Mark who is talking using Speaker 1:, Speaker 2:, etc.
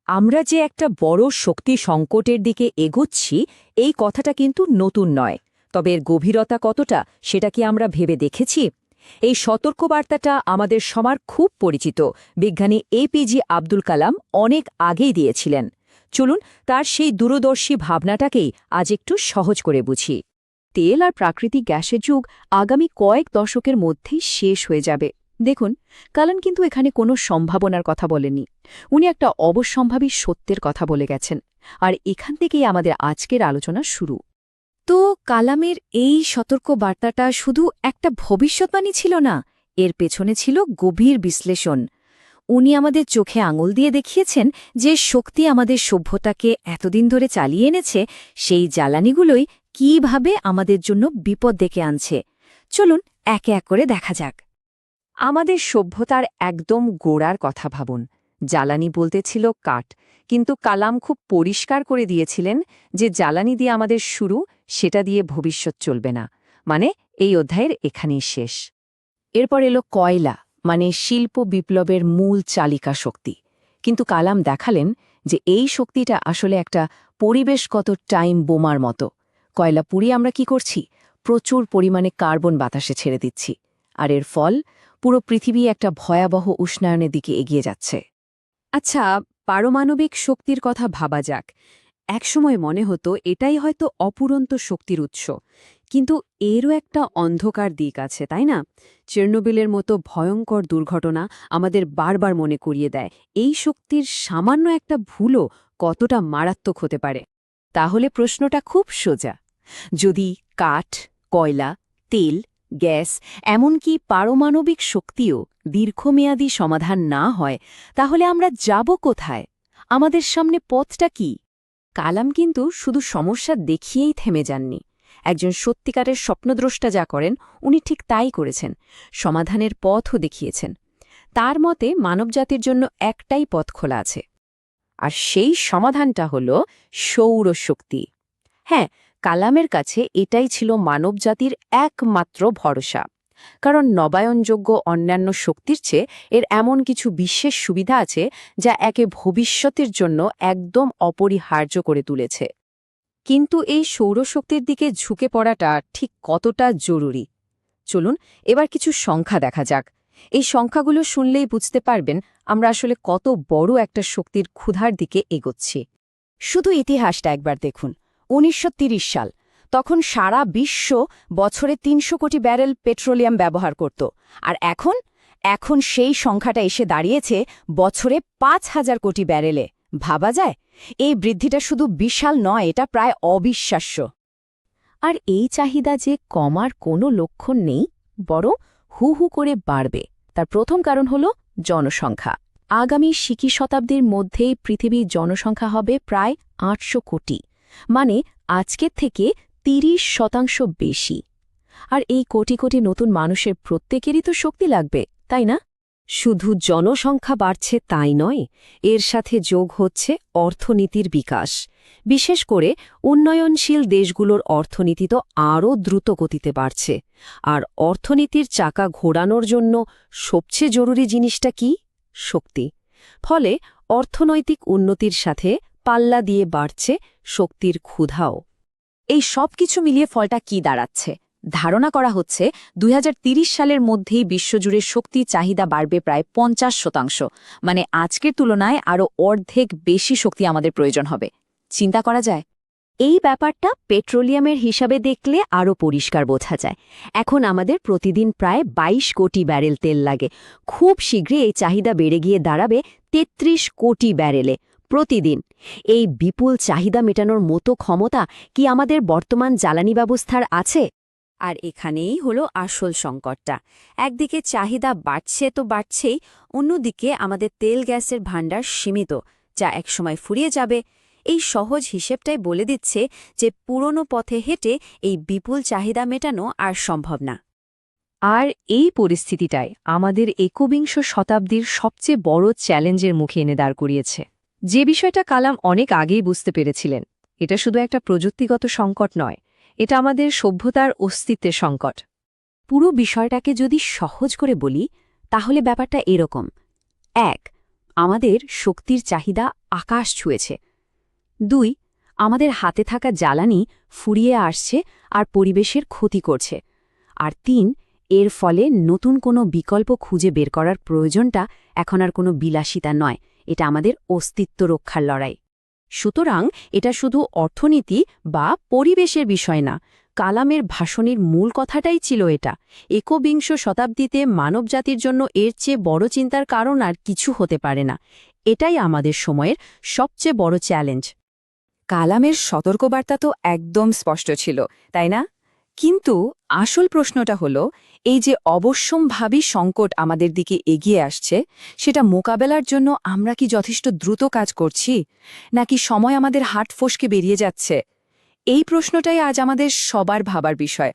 Speaker 1: আমরা যে একটা বড় শক্তি সংকটের দিকে এগোচ্ছি এই কথাটা কিন্তু নতুন নয়, তবে এর গভীরতা কতটা সেটা কি আমরা ভেবে দেখেছি? এই সতর্কবার্তাটা আমাদের সবার খুব পরিচিত বিজ্ঞানী এপিজে আব্দুল কালাম অনেক আগেই দিয়েছিলেন। চলুন তার সেই দূরদর্শী ভাবনাটাকেই আজ একটু সহজ করে বুঝি।
Speaker 2: তেল আর প্রাকৃতিক গ্যাসের যুগ আগামী কয়েক দশকের মধ্যেই শেষ হয়ে যাবে। দেখুন, কালাম কিন্তু এখানে কোনো সম্ভাবনার কথা বলেননি। উনি একটা অবশ্যম্ভাবী সত্যের কথা বলে গেছেন। আর এখান থেকেই আমাদের আজকের আলোচনা শুরু।
Speaker 3: তো কালামের এই সতর্ক বার্তাটা শুধু একটা ভবিষ্যৎবাণী ছিল না, এর পেছনে ছিল গভীর বিশ্লেষণ। উনি আমাদের চোখে আঙুল দিয়ে দেখিয়েছেন যে শক্তি আমাদের সভ্যতাকে এতদিন ধরে চালিয়ে এনেছে, সেই জ্বালানিগুলোই কীভাবে আমাদের জন্য বিপদ ডেকে আনছে। চলুন একে এক করে দেখা যাক।
Speaker 1: আমাদের সভ্যতার একদম গোড়ার কথা ভাবুন। জ্বালানি বলতে ছিল কাঠ, কিন্তু কালাম খুব পরিষ্কার করে দিয়েছিলেন যে জ্বালানি দিয়ে আমাদের শুরু, সেটা দিয়ে ভবিষ্যৎ চলবে না। মানে এই অধ্যায়ের এখানেই শেষ।
Speaker 2: এরপর এলো কয়লা, মানে শিল্প বিপ্লবের মূল চালিকা শক্তি। কিন্তু কালাম দেখালেন যে এই শক্তিটা আসলে একটা পরিবেশগত টাইম বোমার মতো। কয়লা পুড়িয়ে আমরা কি করছি? প্রচুর পরিমাণে কার্বন বাতাসে ছেড়ে দিচ্ছি। আর এর ফল, পুরো পৃথিবী একটা ভয়াবহ উষ্ণায়নের দিকে এগিয়ে যাচ্ছে।
Speaker 3: আচ্ছা, পারমাণবিক শক্তির কথা ভাবা যাক। একসময় মনে হতো এটাই হয়তো অপুরন্ত শক্তির উৎস, কিন্তু এরও একটা অন্ধকার দিক আছে, তাই না? চেরনোবিলের মতো ভয়ঙ্কর দুর্ঘটনা আমাদের বারবার মনে করিয়ে দেয় এই শক্তির সামান্য একটা ভুলও কতটা মারাত্মক হতে পারে।
Speaker 2: তাহলে প্রশ্নটা খুব সোজা। যদি কাঠ, কয়লা, তেল, গ্যাস, এমনকি পারমাণবিক শক্তিও দীর্ঘমেয়াদী সমাধান না হয়, তাহলে আমরা যাব কোথায়? আমাদের সামনে পথটা কি? কালাম কিন্তু শুধু সমস্যা দেখিয়েই থেমে যাননি। একজন সত্যিকারের স্বপ্নদ্রষ্টা যা করেন, উনি ঠিক তাই করেছেন। সমাধানের পথও দেখিয়েছেন। তার মতে মানবজাতির জন্য একটাই পথ খোলা আছে। আর সেই সমাধানটা হল সৌরশক্তি। হ্যাঁ, কালামের কাছে এটাই ছিল মানবজাতির একমাত্র ভরসা। কারণ নবায়নযোগ্য অন্যান্য শক্তির চেয়ে এর এমন কিছু বিশেষ সুবিধা আছে যা একে ভবিষ্যতের জন্য একদম অপরিহার্য করে তুলেছে।
Speaker 1: কিন্তু এই সৌরশক্তির দিকে ঝুঁকে পড়াটা ঠিক কতটা জরুরি? চলুন এবার কিছু সংখ্যা দেখা যাক। এই সংখ্যাগুলো শুনলেই বুঝতে পারবেন আমরা আসলে কত বড় একটা শক্তির ক্ষুধার দিকে এগোচ্ছি।
Speaker 2: শুধু ইতিহাসটা একবার দেখুন। ১৯৩০ সাল, তখন সারা বিশ্ব বছরে ৩০০ কোটি ব্যারেল পেট্রোলিয়াম ব্যবহার করত। আর এখন সেই সংখ্যাটা এসে দাঁড়িয়েছে বছরে ৫,০০০ কোটি ব্যারেলে। ভাবা যায়? এই বৃদ্ধিটা শুধু বিশাল নয়, এটা প্রায় অবিশ্বাস্য। আর এই চাহিদা যে কমার কোনো লক্ষণ নেই, বরং হু হু করে বাড়বে। তার প্রথম কারণ হল জনসংখ্যা। আগামী ২০ শতাব্দীর মধ্যেই পৃথিবীর জনসংখ্যা হবে প্রায় ৮০০ কোটি, মানে আজকের থেকে ৩০% বেশি। আর এই কোটি কোটি নতুন মানুষের প্রত্যেকেরই তো শক্তি লাগবে, তাই না? শুধু জনসংখ্যা বাড়ছে তাই নয়, এর সাথে যোগ হচ্ছে অর্থনীতির বিকাশ। বিশেষ করে উন্নয়নশীল দেশগুলোর অর্থনীতি তো আরও দ্রুত গতিতে বাড়ছে। আর অর্থনীতির চাকা ঘোরানোর জন্য সবচেয়ে জরুরি জিনিসটা কি? শক্তি। ফলে অর্থনৈতিক উন্নতির সাথে পাল্লা দিয়ে বাড়ছে শক্তির ক্ষুধাও।
Speaker 1: এই সব কিছু মিলিয়ে ফলটা কি দাঁড়াচ্ছে? ধারণা করা হচ্ছে ২০৩০ সালের মধ্যেই বিশ্বজুড়ে শক্তি চাহিদা বাড়বে প্রায় ৫০%, মানে আজকের তুলনায় আরও অর্ধেক বেশি শক্তি আমাদের প্রয়োজন হবে। চিন্তা করা যায়?
Speaker 3: এই ব্যাপারটা পেট্রোলিয়ামের হিসাবে দেখলে আরও পরিষ্কার বোঝা যায়। এখন আমাদের প্রতিদিন প্রায় ২২ কোটি ব্যারেল তেল লাগে। খুব শীঘ্রই এই চাহিদা বেড়ে গিয়ে দাঁড়াবে ৩৩ কোটি ব্যারেলে প্রতিদিন। এই বিপুল চাহিদা মেটানোর মতো ক্ষমতা কি আমাদের বর্তমান জ্বালানি ব্যবস্থার আছে? আর এখানেই হলো আসল সংকটটা। একদিকে চাহিদা বাড়ছে তো বাড়ছেই, অন্যদিকে আমাদের তেল গ্যাসের ভাণ্ডার সীমিত, যা একসময় ফুরিয়ে যাবে। এই সহজ হিসেবটাই বলে দিচ্ছে যে পুরনো পথে হেঁটে এই বিপুল চাহিদা মেটানো আর সম্ভব না।
Speaker 1: আর এই পরিস্থিতিটাই আমাদের একবিংশ শতাব্দীর সবচেয়ে বড় চ্যালেঞ্জের মুখে এনে দাঁড় করিয়েছে। যে বিষয়টা কালাম অনেক আগেই বুঝতে পেরেছিলেন, এটা শুধু একটা প্রযুক্তিগত সংকট নয়, এটা আমাদের সভ্যতার অস্তিত্বের সংকট।
Speaker 3: পুরো বিষয়টাকে যদি সহজ করে বলি, তাহলে ব্যাপারটা এরকম। ১. আমাদের শক্তির চাহিদা আকাশ ছুঁয়েছে। 2 আমাদের হাতে থাকা জ্বালানি ফুরিয়ে আসছে আর পরিবেশের ক্ষতি করছে। আর 3 এর ফলে নতুন কোনো বিকল্প খুঁজে বের করার প্রয়োজনটা এখন আর কোনো বিলাসিতা নয়, এটা আমাদের অস্তিত্ব রক্ষার লড়াই। সুতরাং এটা শুধু অর্থনীতি বা পরিবেশের বিষয় না, কালামের ভাষণের মূল কথাটাই ছিল এটা। একবিংশ শতাব্দীতে মানবজাতির জন্য এর চেয়ে বড় চিন্তার কারণ আর কিছু হতে পারে না। এটাই আমাদের সময়ের সবচেয়ে বড় চ্যালেঞ্জ।
Speaker 1: কালামের সতর্কবার্তা তো একদম স্পষ্ট ছিল, তাই না? কিন্তু আসল প্রশ্নটা হলো, এই যে অবশ্যম্ভাবী সংকট আমাদের দিকে এগিয়ে আসছে, সেটা মোকাবেলার জন্য আমরা কি যথেষ্ট দ্রুত কাজ করছি, নাকি সময় আমাদের হাত ফসকে বেরিয়ে যাচ্ছে? এই প্রশ্নটাই আজ আমাদের সবার ভাবার বিষয়।